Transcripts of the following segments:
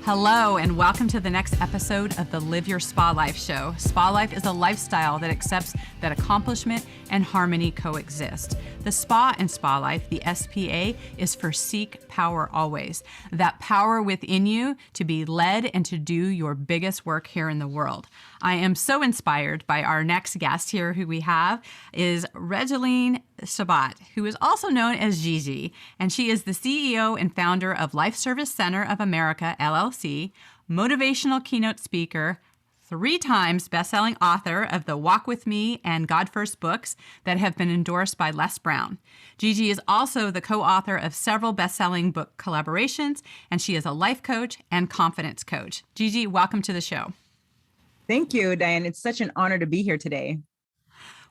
Hello, and welcome to the next episode of the Live Your Spa Life show. Spa life is a lifestyle that accepts that accomplishment and harmony coexist. The spa and spa life, the SPA, is for seek power always. That power within you to be led and to do your biggest work here in the world. I am so inspired by our next guest here who we have is Regeline Sabbat, who is also known as Gigi, and she is the CEO and founder of Life Service Center of America, LLC, motivational keynote speaker, 3 times best-selling author of the Walk With Me and God First books that have been endorsed by Les Brown. Gigi is also the co-author of several best-selling book collaborations, and she is a life coach and confidence coach. Gigi, welcome to the show. Thank you, Diane. It's such an honor to be here today.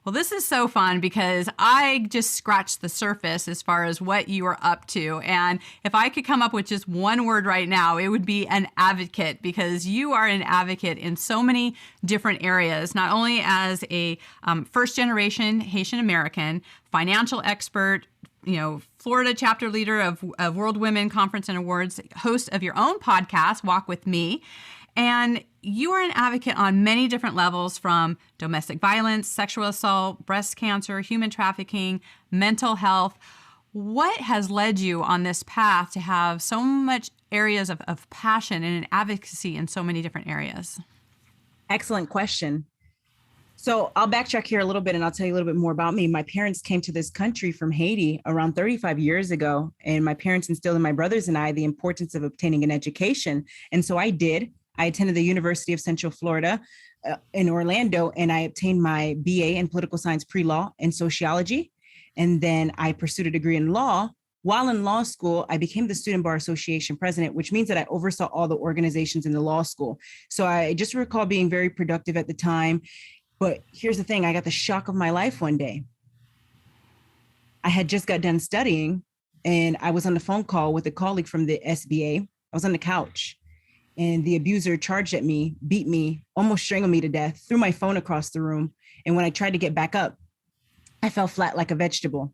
Well, this is so fun because I just scratched the surface as far as what you are up to. And if I could come up with just one word right now, it would be an advocate, because you are an advocate in so many different areas, not only as a first generation Haitian American, financial expert, Florida chapter leader of World Women Conference and Awards, host of your own podcast, Walk With Me. And you are an advocate on many different levels, from domestic violence, sexual assault, breast cancer, human trafficking, mental health. What has led you on this path to have so much areas of passion and advocacy in so many different areas? Excellent question. So I'll backtrack here a little bit and I'll tell you a little bit more about me. My parents came to this country from Haiti around 35 years ago, and my parents instilled in my brothers and I the importance of obtaining an education. And so I did. I attended the University of Central Florida in Orlando, and I obtained my BA in political science pre-law and sociology. And then I pursued a degree in law. While in law school, I became the Student Bar Association president, which means that I oversaw all the organizations in the law school. So I just recall being very productive at the time. But here's the thing, I got the shock of my life one day. I had just got done studying, and I was on the phone call with a colleague from the SBA. I was on the couch, and the abuser charged at me, beat me, almost strangled me to death, threw my phone across the room. And when I tried to get back up, I fell flat like a vegetable.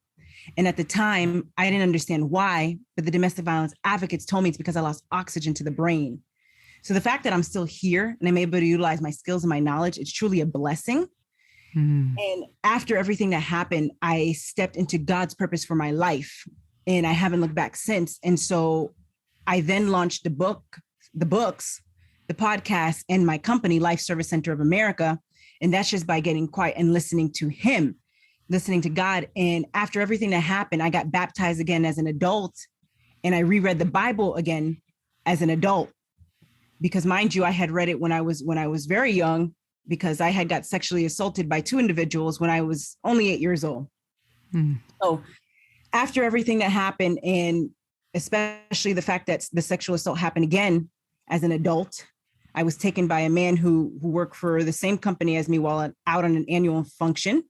And at the time, I didn't understand why, but the domestic violence advocates told me it's because I lost oxygen to the brain. So the fact that I'm still here and I'm able to utilize my skills and my knowledge, it's truly a blessing. And after everything that happened, I stepped into God's purpose for my life, and I haven't looked back since. And so I then launched the books, the podcast, and my company, Life Service Center of America. And that's just by getting quiet and listening to him, listening to God. And after everything that happened, I got baptized again as an adult, and I reread the Bible again as an adult. Because mind you, I had read it when I was very young, because I had got sexually assaulted by 2 individuals when I was only 8 years old. So after everything that happened, and especially the fact that the sexual assault happened again as an adult, I was taken by a man who worked for the same company as me while out on an annual function.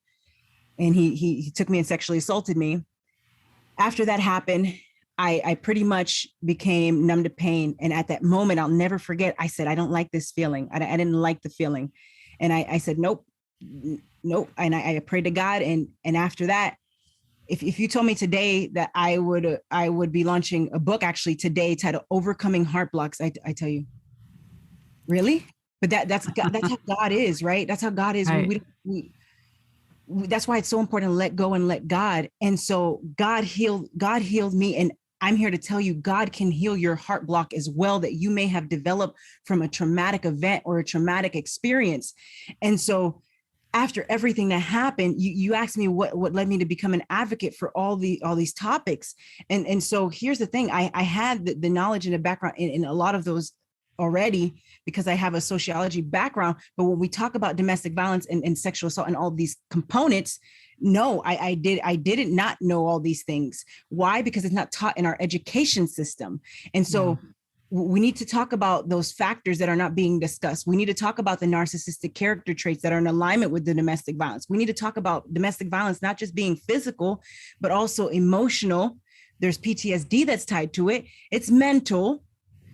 And he took me and sexually assaulted me. After that happened, I pretty much became numb to pain. And at that moment, I'll never forget, I said, I don't like this feeling. I didn't like the feeling. And I said, nope. And I prayed to God. And after that, if you told me today that I would be launching a book actually today titled Overcoming Heart Blocks, I tell you, really? But that's how God is, right? That's how God is. Right. That's why it's so important to let go and let God. And so God healed me. And I'm here to tell you, God can heal your heart block as well, that you may have developed from a traumatic event or a traumatic experience. And so after everything that happened, you asked me what led me to become an advocate for all these topics. And so here's the thing, I had the knowledge and the background in a lot of those already, because I have a sociology background. But when we talk about domestic violence and sexual assault and all these components, no, I didn't not know all these things. Why? Because it's not taught in our education system. And so we need to talk about those factors that are not being discussed. We need to talk about the narcissistic character traits that are in alignment with the domestic violence. We need to talk about domestic violence, not just being physical, but also emotional. There's PTSD that's tied to it. It's mental.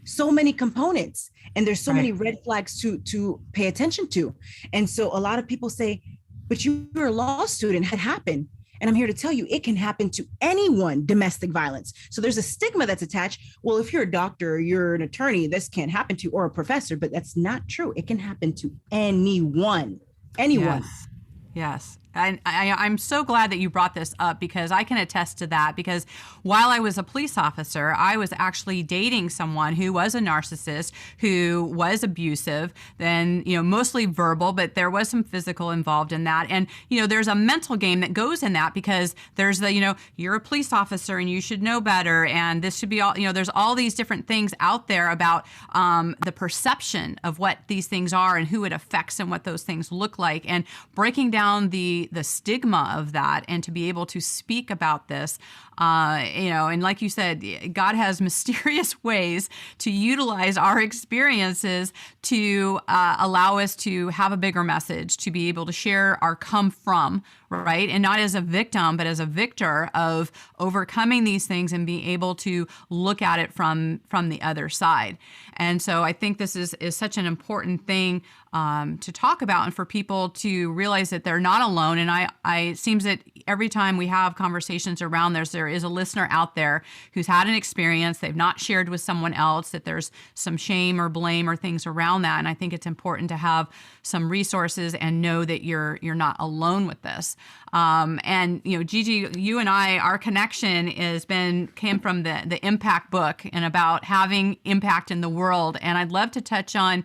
So many components, and there's so many red flags to pay attention to. And so a lot of people say, but you were a law student, had happened. And I'm here to tell you, it can happen to anyone, domestic violence. So there's a stigma that's attached. Well, if you're a doctor, or you're an attorney, this can't happen to you, or a professor, but that's not true. It can happen to anyone, anyone. Yes. Yes. And I'm so glad that you brought this up, because I can attest to that. Because while I was a police officer, I was actually dating someone who was a narcissist, who was abusive, then, mostly verbal, but there was some physical involved in that. And, there's a mental game that goes in that, because there's the, you're a police officer and you should know better. And this should be all, there's all these different things out there about the perception of what these things are and who it affects and what those things look like, and breaking down the stigma of that, and to be able to speak about this, and like you said, God has mysterious ways to utilize our experiences to allow us to have a bigger message, to be able to share our come from, right? And not as a victim, but as a victor of overcoming these things and being able to look at it from the other side. And so I think this is such an important thing to talk about, and for people to realize that they're not alone. And it seems that every time we have conversations around this, there is a listener out there who's had an experience they've not shared with someone else, that there's some shame or blame or things around that. And I think it's important to have some resources and know that you're not alone with this. And Gigi, you and I, our connection came from the Impact book, and about having impact in the world. And I'd love to touch on,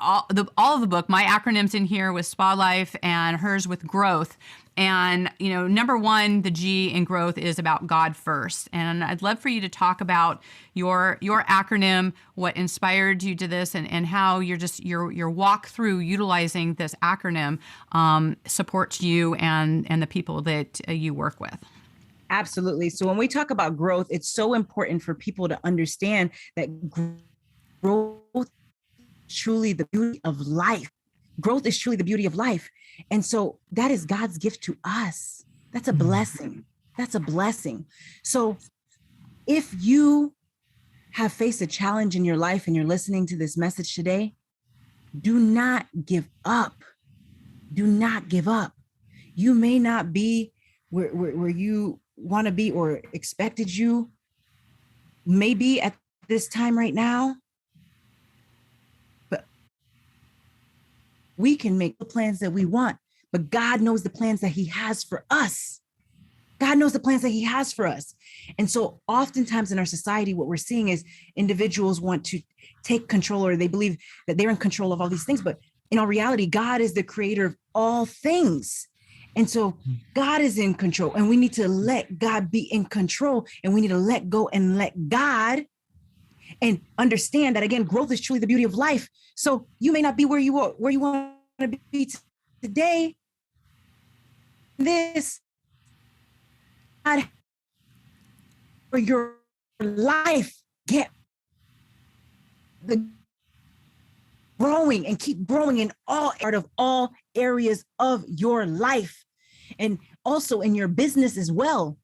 all of the book. My acronyms in here was SPA Life, and hers with growth. And, number one, the G in growth is about God first. And I'd love for you to talk about your acronym, what inspired you to this, and how your walk through utilizing this acronym supports you and the people that you work with. Absolutely. So when we talk about growth, it's so important for people to understand that growth truly the beauty of life. Growth is truly the beauty of life. And so that is God's gift to us. That's a blessing. That's a blessing. So if you have faced a challenge in your life and you're listening to this message today, do not give up. Do not give up. You may not be where you want to be or expected you may be at this time right now. We can make the plans that we want, but God knows the plans that he has for us. God knows the plans that he has for us. And so oftentimes in our society, what we're seeing is individuals want to take control, or they believe that they're in control of all these things. But in all reality, God is the creator of all things. And so God is in control, and we need to let God be in control, and we need to let go and let God, and understand that, again, growth is truly the beauty of life. So you may not be where you want to be today. This God for your life, get the growing and keep growing in all areas of your life, and also in your business as well.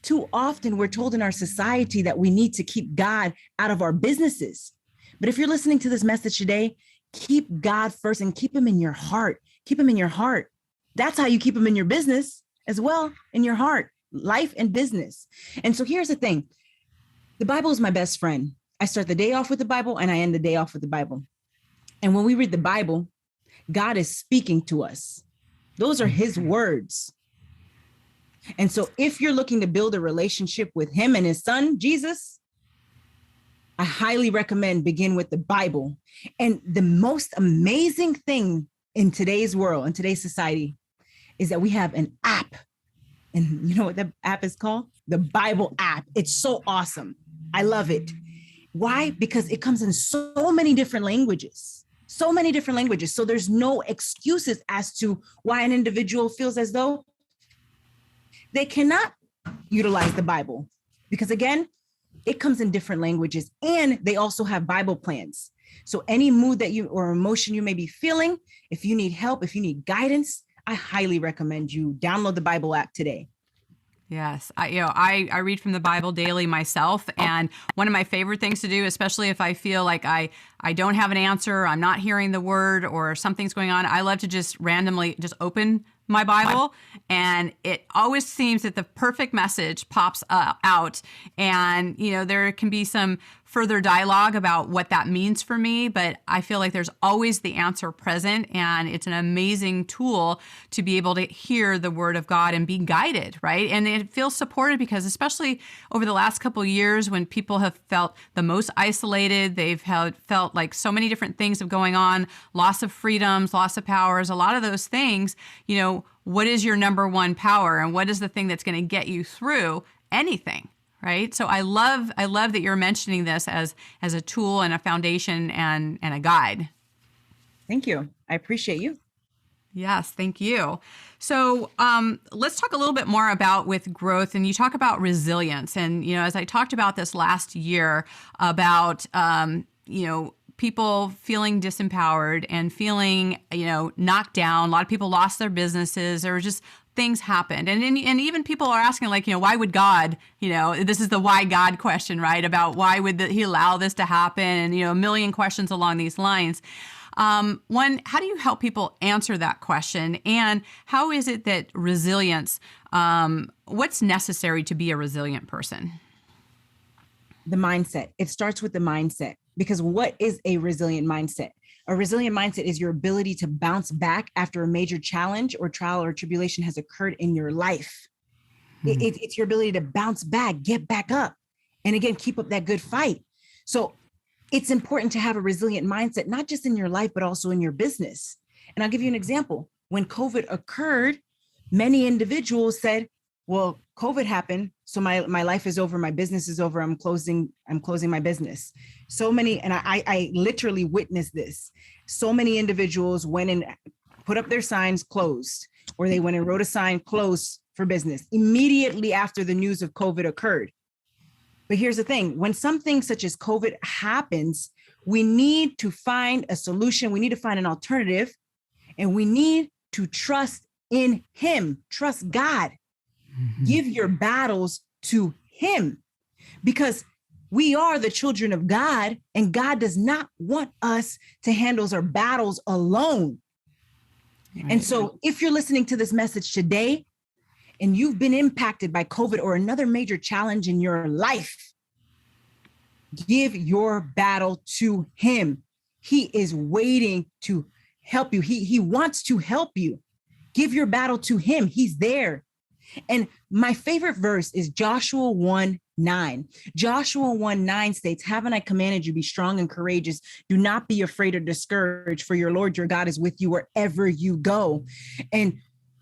Too often we're told in our society that we need to keep God out of our businesses. But if you're listening to this message today, keep God first and keep him in your heart. Keep him in your heart. That's how you keep him in your business as well, in your heart, life and business. And so here's the thing. The Bible is my best friend. I start the day off with the Bible and I end the day off with the Bible. And when we read the Bible, God is speaking to us. Those are his words. And so if you're looking to build a relationship with him and his son, Jesus, I highly recommend begin with the Bible. And the most amazing thing in today's world, in today's society, is that we have an app. And you know what the app is called? The Bible app. It's so awesome. I love it. Why? Because it comes in so many different languages. So many different languages. So there's no excuses as to why an individual feels as though they cannot utilize the Bible, because again, it comes in different languages, and they also have Bible plans. So any mood that you or emotion you may be feeling, if you need help, if you need guidance, I highly recommend you download the Bible app today. Yes, I read from the Bible daily myself, and one of my favorite things to do, especially if I feel like I don't have an answer, I'm not hearing the word, or something's going on, I love to just randomly just open my Bible, and it always seems that the perfect message pops out. And, there can be some further dialogue about what that means for me, but I feel like there's always the answer present, and it's an amazing tool to be able to hear the word of God and be guided, right? And it feels supported because especially over the last couple of years when people have felt the most isolated, they've felt like so many different things are going on, loss of freedoms, loss of powers, a lot of those things, what is your number one power and what is the thing that's going to get you through anything? Right. So I love that you're mentioning this as a tool and a foundation and a guide. Thank you. I appreciate you. Yes, thank you. So let's talk a little bit more about with growth. And you talk about resilience. And, as I talked about this last year about, people feeling disempowered and feeling, knocked down. A lot of people lost their businesses. There were just things happened. And even people are asking like, why would God, this is the why God question, right? About why would he allow this to happen? And, a million questions along these lines. One, how do you help people answer that question? And how is it that resilience, what's necessary to be a resilient person? The mindset. It starts with the mindset, because what is a resilient mindset? A resilient mindset is your ability to bounce back after a major challenge or trial or tribulation has occurred in your life. It's your ability to bounce back, get back up, and again, keep up that good fight. So it's important to have a resilient mindset, not just in your life, but also in your business. And I'll give you an example. When COVID occurred, many individuals said, well, COVID happened, so my life is over, my business is over, I'm closing my business. So many, and I literally witnessed this. So many individuals went and put up their signs closed, or they went and wrote a sign closed for business immediately after the news of COVID occurred. But here's the thing, when something such as COVID happens, we need to find a solution, we need to find an alternative, and we need to trust in him, trust God. Give your battles to him, because we are the children of God, and God does not want us to handle our battles alone. Right. And so if you're listening to this message today and you've been impacted by COVID or another major challenge in your life, give your battle to him. He is waiting to help you. He wants to help you. Give your battle to him. He's there. And my favorite verse is Joshua 1:9. Joshua 1:9 states, haven't I commanded you, be strong and courageous? Do not be afraid or discouraged, for your Lord, your God is with you wherever you go. And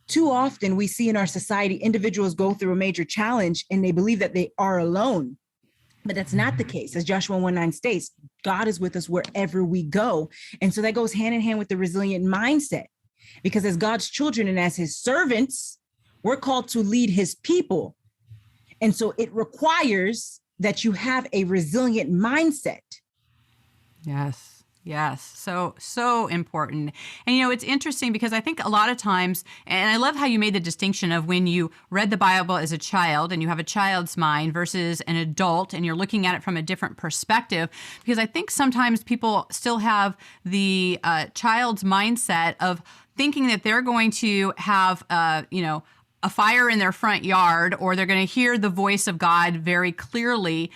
too often we see in our society, individuals go through a major challenge and they believe that they are alone. But that's not the case. As Joshua 1:9 states, God is with us wherever we go. And so that goes hand in hand with the resilient mindset, because as God's children and as his servants, we're called to lead his people. And so it requires that you have a resilient mindset. Yes. So important. And, it's interesting because I think a lot of times, and I love how you made the distinction of when you read the Bible as a child and you have a child's mind versus an adult and you're looking at it from a different perspective, because I think sometimes people still have the child's mindset of thinking that they're going to have, a fire in their front yard, or they're going to hear the voice of God very clearly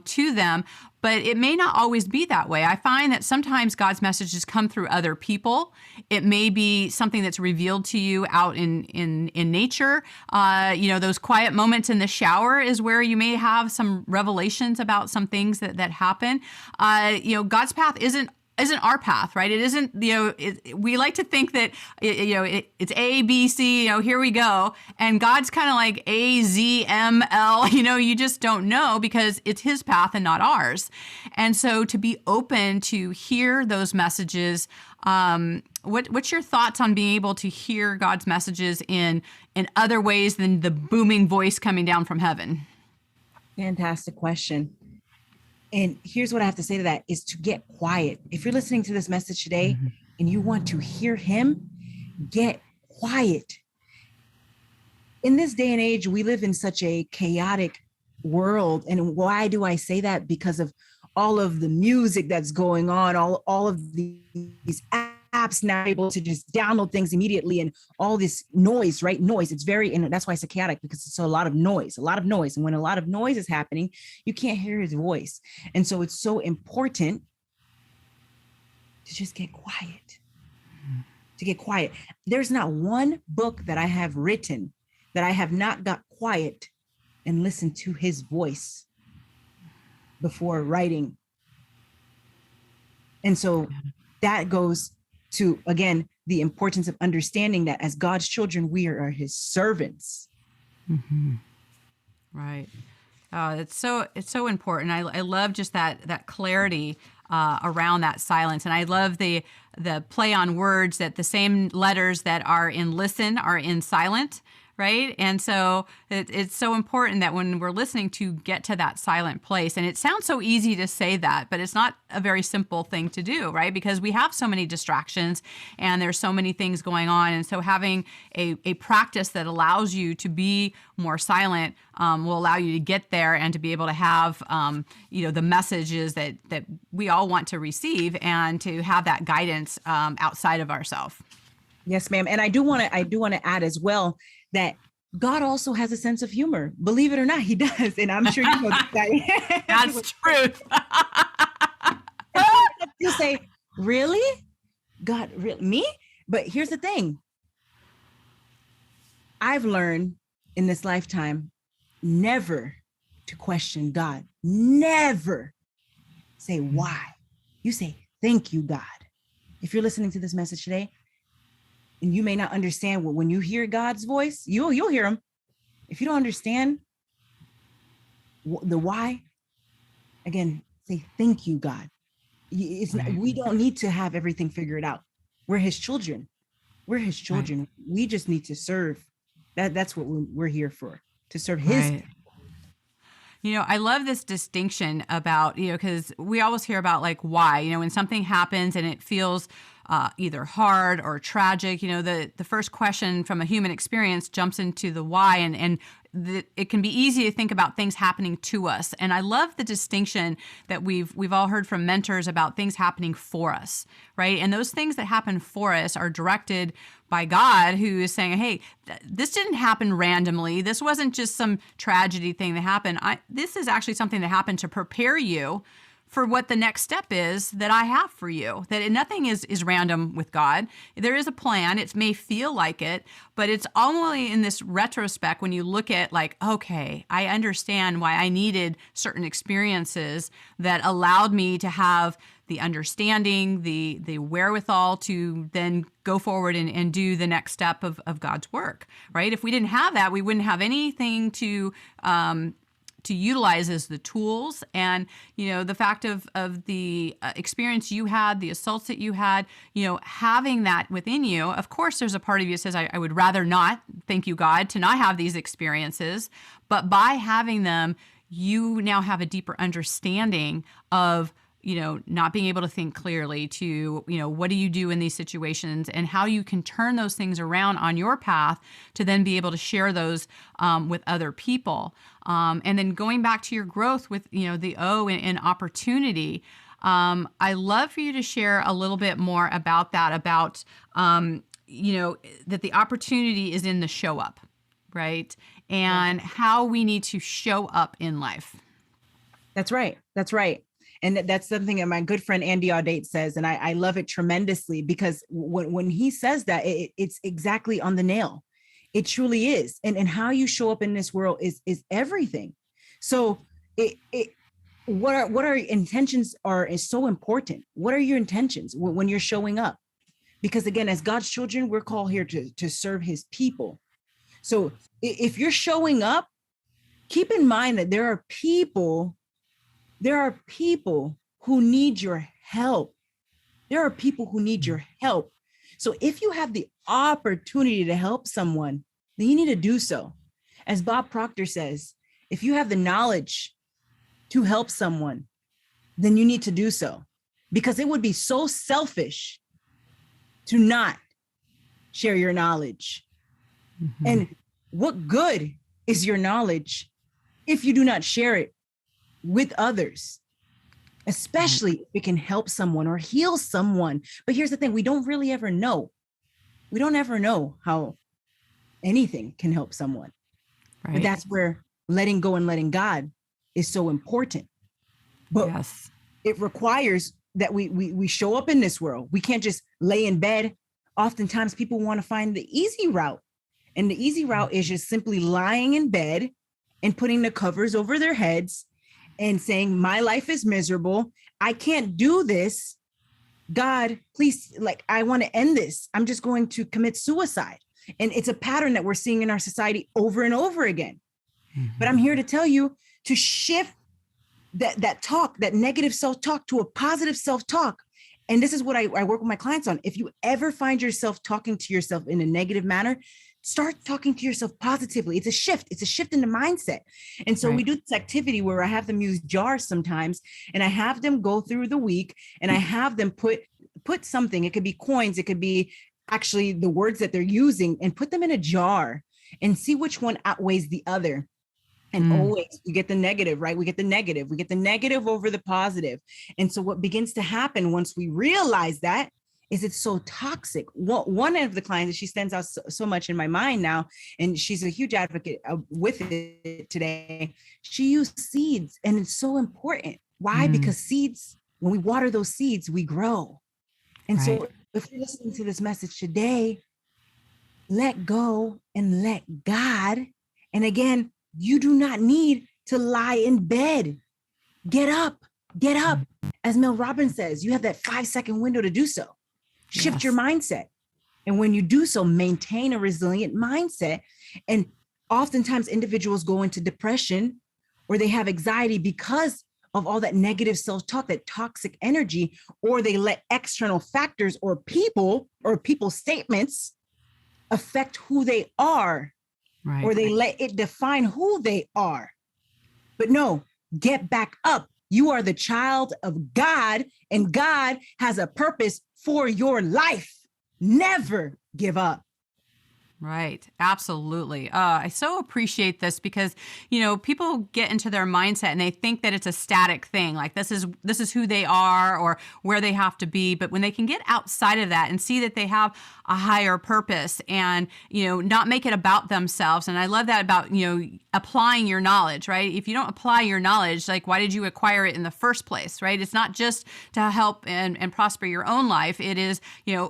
to them. But it may not always be that way. I find that sometimes God's messages come through other people. It may be something that's revealed to you out in nature. Those quiet moments in the shower is where you may have some revelations about some things that happen. God's path isn't our path, right? It isn't, we like to think that, it's A, B, C, here we go. And God's kind of like A, Z, M, L, you just don't know because it's his path and not ours. And so to be open to hear those messages, what's your thoughts on being able to hear God's messages in other ways than the booming voice coming down from heaven? Fantastic question. And here's what I have to say to that is to get quiet. If you're listening to this message today and you want to hear him, get quiet. In this day and age, we live in such a chaotic world. And why do I say that? Because of all of the music that's going on, all of these apps now able to just download things immediately, and all this noise, right? Noise. It's very, and that's why it's chaotic, because it's a lot of noise. And when a lot of noise is happening, you can't hear his voice. And so it's so important to just get quiet, There's not one book that I have written that I have not got quiet and listened to his voice before writing. And so that goes to, again, the importance of understanding that as God's children, we are his servants. Mm-hmm. Right. It's so important. I love just that clarity around that silence. And I love the play on words, that the same letters that are in listen are in silent, right? And so it's so important that when we're listening to get to that silent place. And it sounds so easy to say that, but it's not a very simple thing to do, right? Because we have so many distractions and there's so many things going on. And so having a practice that allows you to be more silent will allow you to get there and to be able to have, the messages that we all want to receive, and to have that guidance outside of ourselves. Yes, ma'am. And I do want to add as well that God also has a sense of humor. Believe it or not, he does. And I'm sure you know that. That's truth. You say, really? God, me? But here's the thing. I've learned in this lifetime never to question God. Never say why. You say, thank you, God. If you're listening to this message today, and you may not understand when you hear God's voice, you'll hear him. If you don't understand the why, again, say, thank you, God. It's not, we don't need to have everything figured out. We're his children. Right. We just need to serve. That's what we're here for, to serve his people. I love this distinction about, because we always hear about like why, when something happens and it feels either hard or tragic, the first question from a human experience jumps into the why, and it can be easy to think about things happening to us. And I love the distinction that we've all heard from mentors about things happening for us, right? And those things that happen for us are directed by God, who is saying, hey, this didn't happen randomly. This wasn't just some tragedy thing that happened. This is actually something that happened to prepare you for what the next step is that I have for you. That nothing is random with God. There is a plan. It may feel like it, but it's only in this retrospect when you look at like, okay, I understand why I needed certain experiences that allowed me to have the understanding, the wherewithal to then go forward and do the next step of God's work, right? If we didn't have that, we wouldn't have anything to utilize as the tools. And, the fact of the experience you had, the assaults that you had, having that within you, of course, there's a part of you that says, I would rather not, thank you, God, to not have these experiences. But by having them, you now have a deeper understanding of not being able to think clearly, to, what do you do in these situations, and how you can turn those things around on your path to then be able to share those with other people. And then going back to your growth with, the O in opportunity, I love for you to share a little bit more about that, about, that the opportunity is in the show up, right? And how we need to show up in life. That's right. And that's something that my good friend Andy Audate says. And I love it tremendously, because when he says that, it's exactly on the nail. It truly is. And how you show up in this world is everything. So what our intentions is so important. What are your intentions when you're showing up? Because again, as God's children, we're called here to serve his people. So if you're showing up, keep in mind that there are people who need your help. So if you have the opportunity to help someone, then you need to do so. As Bob Proctor says, if you have the knowledge to help someone, then you need to do so, because it would be so selfish to not share your knowledge. Mm-hmm. And what good is your knowledge if you do not share it with others? especially if it can help someone or heal someone. But here's the thing, we don't really ever know. We don't ever know how anything can help someone. Right. But that's where letting go and letting God is so important. But yes. It requires that we show up in this world. We can't just lay in bed. Oftentimes people want to find the easy route. And the easy route is just simply lying in bed and putting the covers over their heads and saying, my life is miserable. I can't do this. God, please, like, I want to end this. I'm just going to commit suicide. And it's a pattern that we're seeing in our society over and over again. But I'm here to tell you to shift that talk, that negative self-talk, to a positive self-talk. And this is what I work with my clients on. If you ever find yourself talking to yourself in a negative manner, start talking to yourself positively. It's a shift. It's a shift in the mindset. And so we do this activity where I have them use jars sometimes, and I have them go through the week, and I have them put something. It could be coins. It could be actually the words that they're using, and put them in a jar and see which one outweighs the other. And always we get the negative, right? We get the negative over the positive. And so what begins to happen once we realize that is it's so toxic. One of the clients, she stands out so much in my mind now, and she's a huge advocate with it today. She used seeds, and it's so important. Why? Because seeds, when we water those seeds, we grow. And so if you're listening to this message today, let go and let God. And again, you do not need to lie in bed. Get up. As Mel Robbins says, you have that 5-second window to do so. Shift your mindset. And when you do so, maintain a resilient mindset. And oftentimes individuals go into depression or they have anxiety because of all that negative self-talk, that toxic energy, or they let external factors or people's statements affect who they are. Right. Or they let it define who they are. But no, get back up. You are the child of God, and God has a purpose for your life. Never give up. Right. Absolutely. I so appreciate this because, people get into their mindset and they think that it's a static thing. Like this is who they are or where they have to be. But when they can get outside of that and see that they have a higher purpose and, not make it about themselves. And I love that about, applying your knowledge, right? If you don't apply your knowledge, like why did you acquire it in the first place, right? It's not just to help and prosper your own life. It is,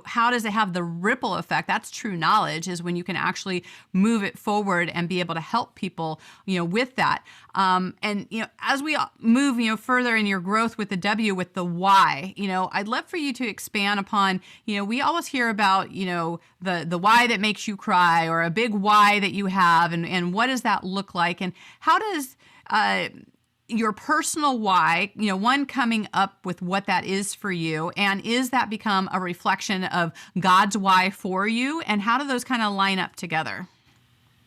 how does it have the ripple effect? That's true knowledge, is when you can actually move it forward and be able to help people, with that. And, as we move, further in your growth with the W, with the why, I'd love for you to expand upon, we always hear about, the why that makes you cry, or a big why that you have, and what does that look like? And how does, your personal why, one, coming up with what that is for you, and is that become a reflection of God's why for you, and how do those kind of line up together?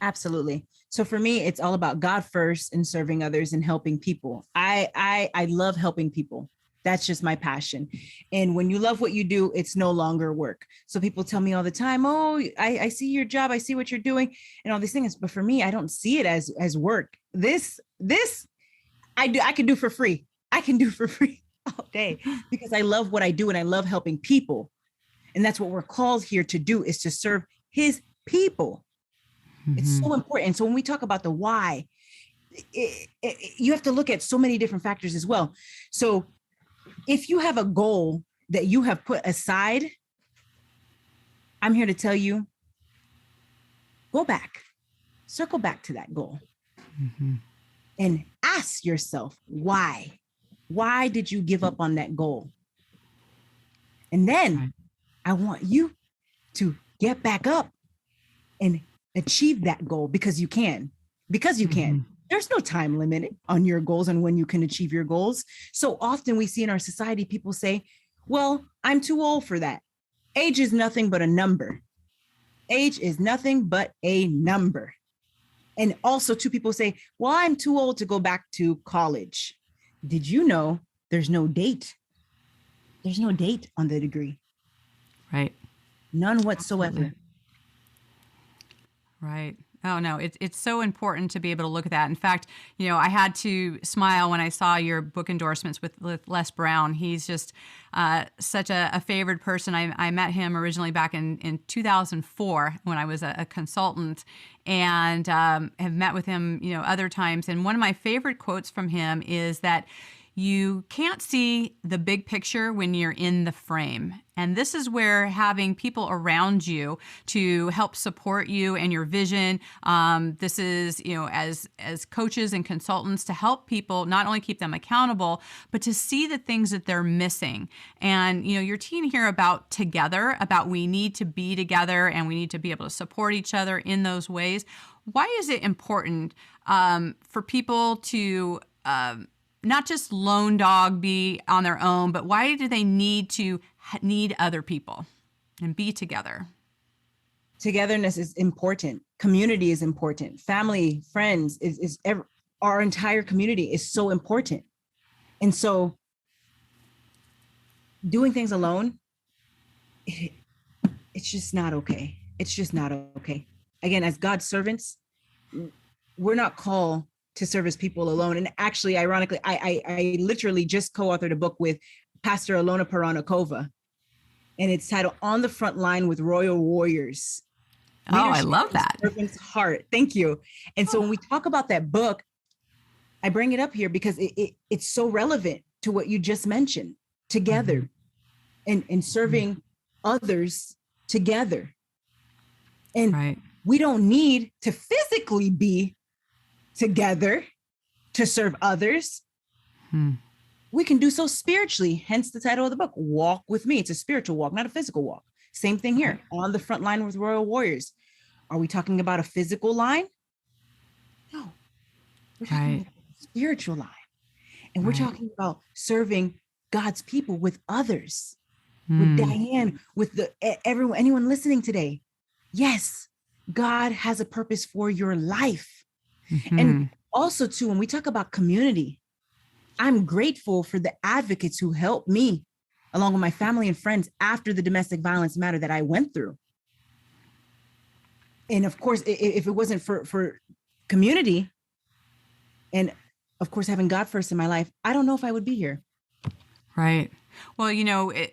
Absolutely. So for me, it's all about God first and serving others and helping people. I love helping people. That's just my passion. And when you love what you do, it's no longer work. So people tell me all the time, oh, I see your job. I see what you're doing and all these things. But for me, I don't see it as work. This I can do for free. I can do for free all day because I love what I do and I love helping people. And that's what we're called here to do, is to serve his people. It's so important. So when we talk about the why, you have to look at so many different factors as well. So if you have a goal that you have put aside, I'm here to tell you, go back, circle back to that goal. And ask yourself, why? Why did you give up on that goal? And then I want you to get back up and achieve that goal, because you can. There's no time limit on your goals and when you can achieve your goals. So often we see in our society, people say, well, I'm too old for that. Age is nothing but a number. Age is nothing but a number. And also two people say, well, I'm too old to go back to college. Did you know there's no date? There's no date on the degree. Right. None whatsoever. Absolutely. Right. Oh, no, it's so important to be able to look at that. In fact, I had to smile when I saw your book endorsements with Les Brown. He's just such a favored person. I met him originally back in 2004 when I was a consultant, and have met with him, other times. And one of my favorite quotes from him is that you can't see the big picture when you're in the frame. And this is where having people around you to help support you and your vision. This is, as coaches and consultants, to help people not only keep them accountable, but to see the things that they're missing. And, your team here about together, about we need to be together and we need to be able to support each other in those ways. Why is it important for people to not just lone dog be on their own, but why do they need other people and be together? Togetherness is important. Community is important. Family, friends, our entire community is so important. And so doing things alone, it's just not okay. It's just not okay. Again, as God's servants, we're not called to service people alone. And actually, ironically, I literally just co-authored a book with Pastor Alona Paranikova, and it's titled On the Front Line with Royal Warriors. Oh, I love that. Servant's Heart. Thank you. And so when we talk about that book, I bring it up here because it's so relevant to what you just mentioned, together, and serving others together. And we don't need to physically be together to serve others. We can do so spiritually, hence the title of the book, Walk With Me. It's a spiritual walk, not a physical walk. Same thing here, On the Front Line with Royal Warriors. Are we talking about a physical line? No, we're talking about a spiritual line. And we're talking about serving God's people with others, with Diane, with anyone listening today. Yes, God has a purpose for your life. And also too, when we talk about community, I'm grateful for the advocates who helped me along with my family and friends after the domestic violence matter that I went through. And of course, if it wasn't for community and of course, having God first in my life, I don't know if I would be here. Right. Well,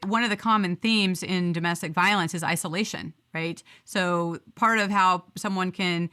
one of the common themes in domestic violence is isolation, right? So part of how someone can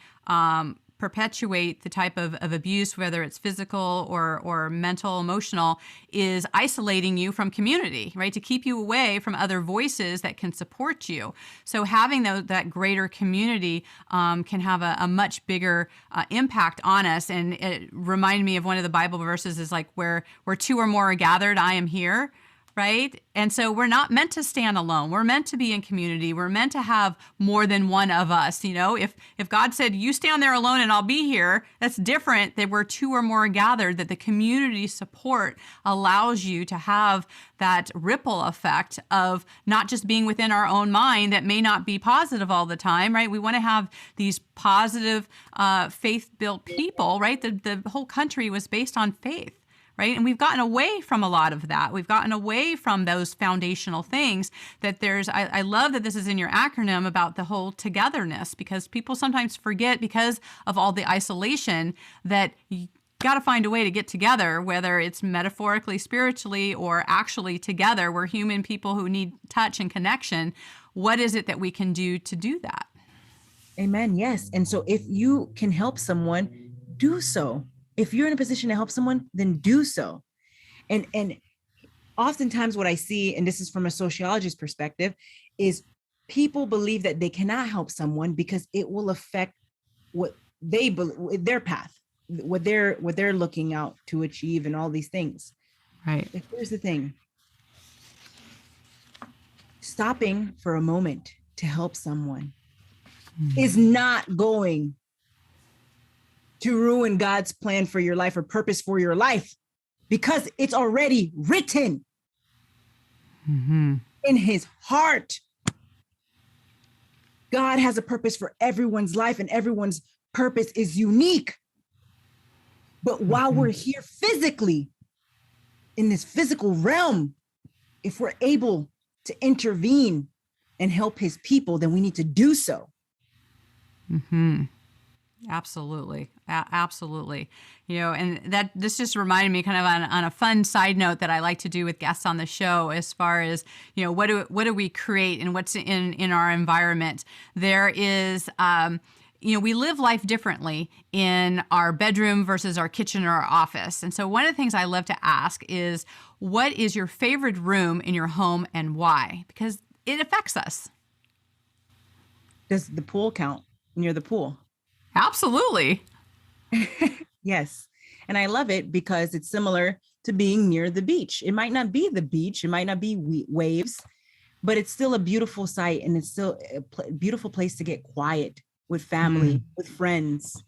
perpetuate the type of abuse, whether it's physical or mental, emotional, is isolating you from community, right? To keep you away from other voices that can support you. So having that greater community can have a much bigger impact on us. And it reminded me of one of the Bible verses is like, where two or more are gathered, I am here. Right? And so we're not meant to stand alone. We're meant to be in community. We're meant to have more than one of us. If God said, you stand there alone and I'll be here, that's different than where two or more are gathered, that the community support allows you to have that ripple effect of not just being within our own mind that may not be positive all the time, right? We want to have these positive, faith-built people, right? The whole country was based on faith. Right. And we've gotten away from a lot of that. We've gotten away from those foundational things that I love that this is in your acronym about the whole togetherness, because people sometimes forget because of all the isolation that you got to find a way to get together, whether it's metaphorically, spiritually, or actually together. We're human people who need touch and connection. What is it that we can do to do that? Amen. Yes. And so if you can help someone, do so. If you're in a position to help someone, then do so. And oftentimes what I see, and this is from a sociologist perspective, is people believe that they cannot help someone because it will affect what they believe, their path, what they're looking out to achieve and all these things. Right. But here's the thing. Stopping for a moment to help someone is not going to ruin God's plan for your life or purpose for your life, because it's already written in his heart. God has a purpose for everyone's life, and everyone's purpose is unique. But while we're here physically, in this physical realm, if we're able to intervene and help his people, then we need to do so. Absolutely. Absolutely. And this just reminded me kind of on a fun side note that I like to do with guests on the show, as far as, what do we create and what's in our environment. There is, we live life differently in our bedroom versus our kitchen or our office. And so one of the things I love to ask is, what is your favorite room in your home and why? Because it affects us. Does the pool count near the pool? Absolutely. Yes. And I love it because it's similar to being near the beach. It might not be the beach, it might not be waves, but it's still a beautiful sight, and it's still a beautiful place to get quiet with family, with friends.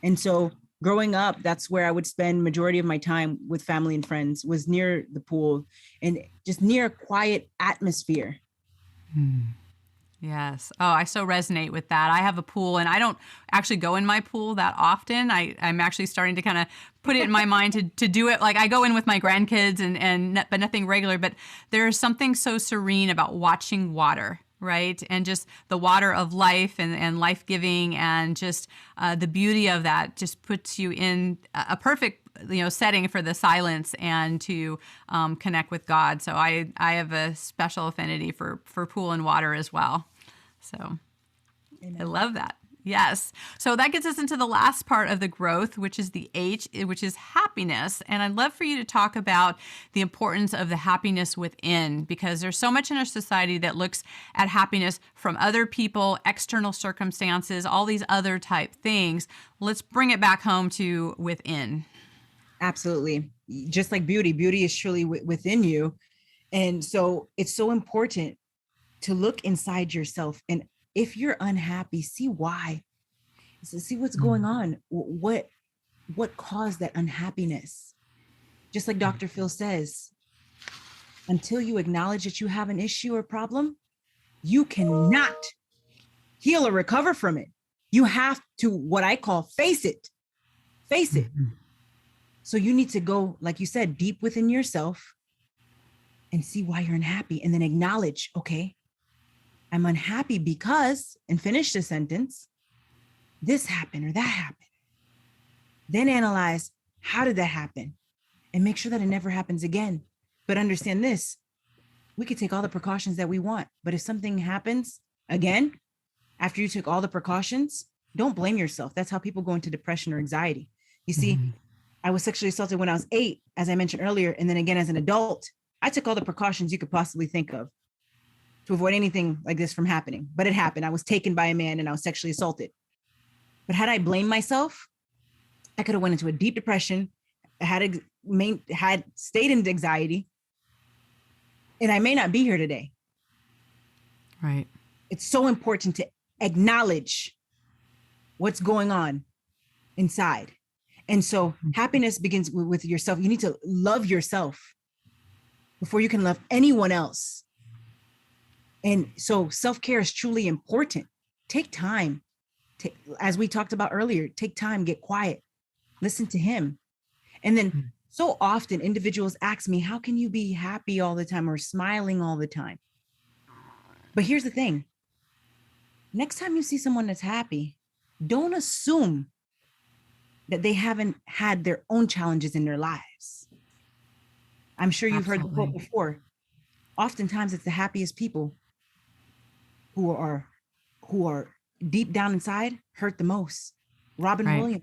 And so growing up, that's where I would spend majority of my time with family and friends, was near the pool and just near a quiet atmosphere. Yes. Oh, I so resonate with that. I have a pool, and I don't actually go in my pool that often. I'm actually starting to kind of put it in my mind to do it. Like, I go in with my grandkids but nothing regular. But there's something so serene about watching water, right? And just the water of life and life-giving, and just the beauty of that just puts you in a perfect setting for the silence and to connect with God. So I have a special affinity for pool and water as well. So Amen. I love that. Yes. So that gets us into the last part of the growth, which is the H, which is happiness. And I'd love for you to talk about the importance of the happiness within, because there's so much in our society that looks at happiness from other people, external circumstances, all these other type things. Let's bring it back home to within. Absolutely. Just like beauty is truly within you. And so it's so important to look inside yourself. And if you're unhappy, see why. So see what's going on. What caused that unhappiness? Just like Dr. Phil says, until you acknowledge that you have an issue or problem, you cannot heal or recover from it. You have to, what I call, face it. Face it. So you need to go, like you said, deep within yourself and see why you're unhappy, and then acknowledge, okay, I'm unhappy because, and finish the sentence, this happened or that happened. Then analyze, how did that happen? And make sure that it never happens again. But understand this, we could take all the precautions that we want, but if something happens again, after you took all the precautions, don't blame yourself. That's how people go into depression or anxiety. You see, I was sexually assaulted when I was 8, as I mentioned earlier. And then again, as an adult, I took all the precautions you could possibly think of to avoid anything like this from happening. But it happened. I was taken by a man and I was sexually assaulted. But had I blamed myself, I could have went into a deep depression, had stayed in anxiety, and I may not be here today. Right. It's so important to acknowledge what's going on inside. And so happiness begins with yourself. You need to love yourself before you can love anyone else. And so self-care is truly important. Take time. As we talked about earlier, take time, get quiet, listen to him. And then so often individuals ask me, how can you be happy all the time or smiling all the time? But here's the thing. Next time you see someone that's happy, don't assume that they haven't had their own challenges in their lives. I'm sure you've heard the quote before. Oftentimes it's the happiest people who are deep down inside hurt the most. Robin Williams,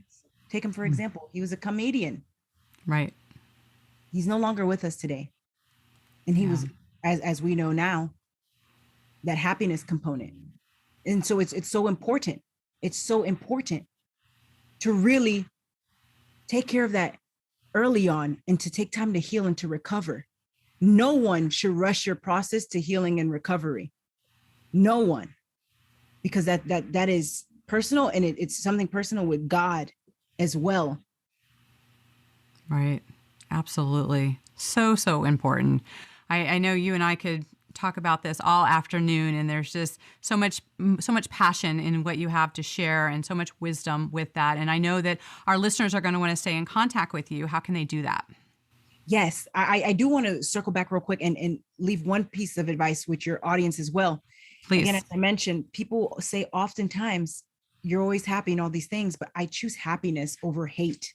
take him for example. He was a comedian. Right. He's no longer with us today. And he was, as we know now, that happiness component. And so it's so important. It's so important to really take care of that early on and to take time to heal and to recover. No one should rush your process to healing and recovery. No one, because that is personal, and it's something personal with God as well. Right. Absolutely. So important. I know you and I could talk about this all afternoon, and there's just so much passion in what you have to share and so much wisdom with that. And I know that our listeners are going to want to stay in contact with you. How can they do that? Yes, I do want to circle back real quick and leave one piece of advice with your audience as well. Please. Again, as I mentioned, people say oftentimes, you're always happy and all these things, but I choose happiness over hate.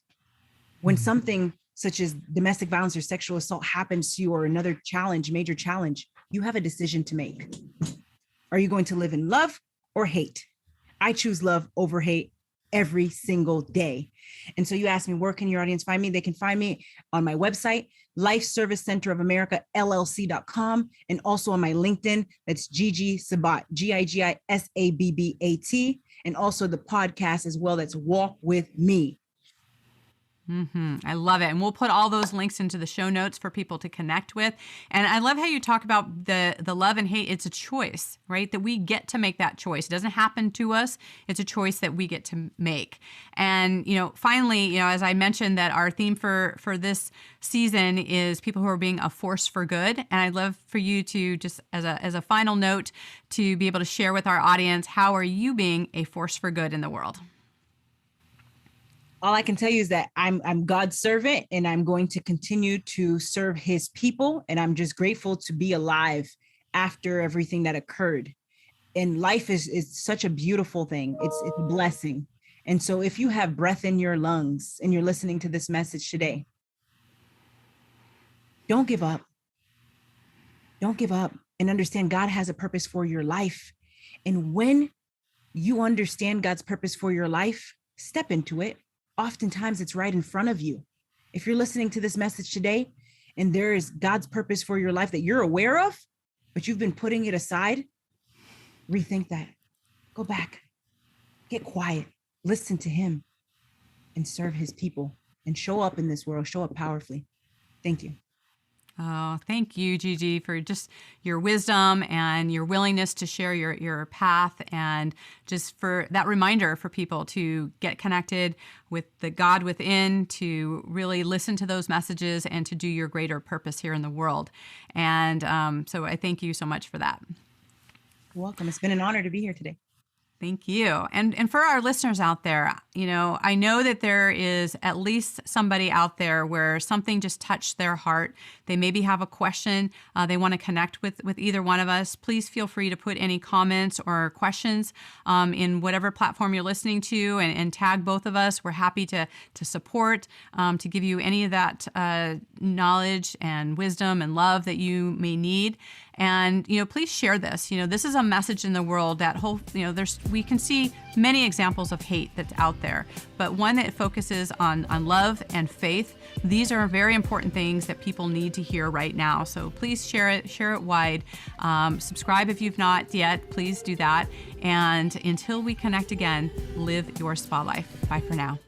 When something such as domestic violence or sexual assault happens to you, or another challenge, major challenge, you have a decision to make. Are you going to live in love or hate? I choose love over hate every single day. And so you asked me, where can your audience find me? They can find me on my website, Life Service Center of America, LLC.com, and also on my LinkedIn. That's Gigi Sabbat, Gigisabbat, and also the podcast as well. That's Walk With Me. I love it. And we'll put all those links into the show notes for people to connect with. And I love how you talk about the love and hate. It's a choice, right? That we get to make that choice. It doesn't happen to us. It's a choice that we get to make. And, finally, as I mentioned, that our theme for this season is people who are being a force for good. And I'd love for you to just as a final note to be able to share with our audience, how are you being a force for good in the world? All I can tell you is that I'm God's servant, and I'm going to continue to serve his people. And I'm just grateful to be alive after everything that occurred. And life is such a beautiful thing. It's a blessing. And so if you have breath in your lungs and you're listening to this message today, don't give up. Don't give up, and understand God has a purpose for your life. And when you understand God's purpose for your life, step into it. Oftentimes it's right in front of you. If you're listening to this message today and there is God's purpose for your life that you're aware of, but you've been putting it aside, rethink that. Go back, get quiet, listen to him, and serve his people, and show up in this world, show up powerfully. Thank you. Oh, thank you, Gigi, for just your wisdom and your willingness to share your path, and just for that reminder for people to get connected with the God within, to really listen to those messages and to do your greater purpose here in the world. And so I thank you so much for that. You're welcome. It's been an honor to be here today. Thank you. And for our listeners out there, I know that there is at least somebody out there where something just touched their heart. They maybe have a question. They want to connect with either one of us. Please feel free to put any comments or questions in whatever platform you're listening to, and tag both of us. We're happy to support, to give you any of that knowledge and wisdom and love that you may need. And, please share this. This is a message in the world that we can see many examples of hate that's out there, but one that focuses on love and faith. These are very important things that people need to hear right now. So please share it wide. Subscribe if you've not yet, please do that. And until we connect again, live your spa life. Bye for now.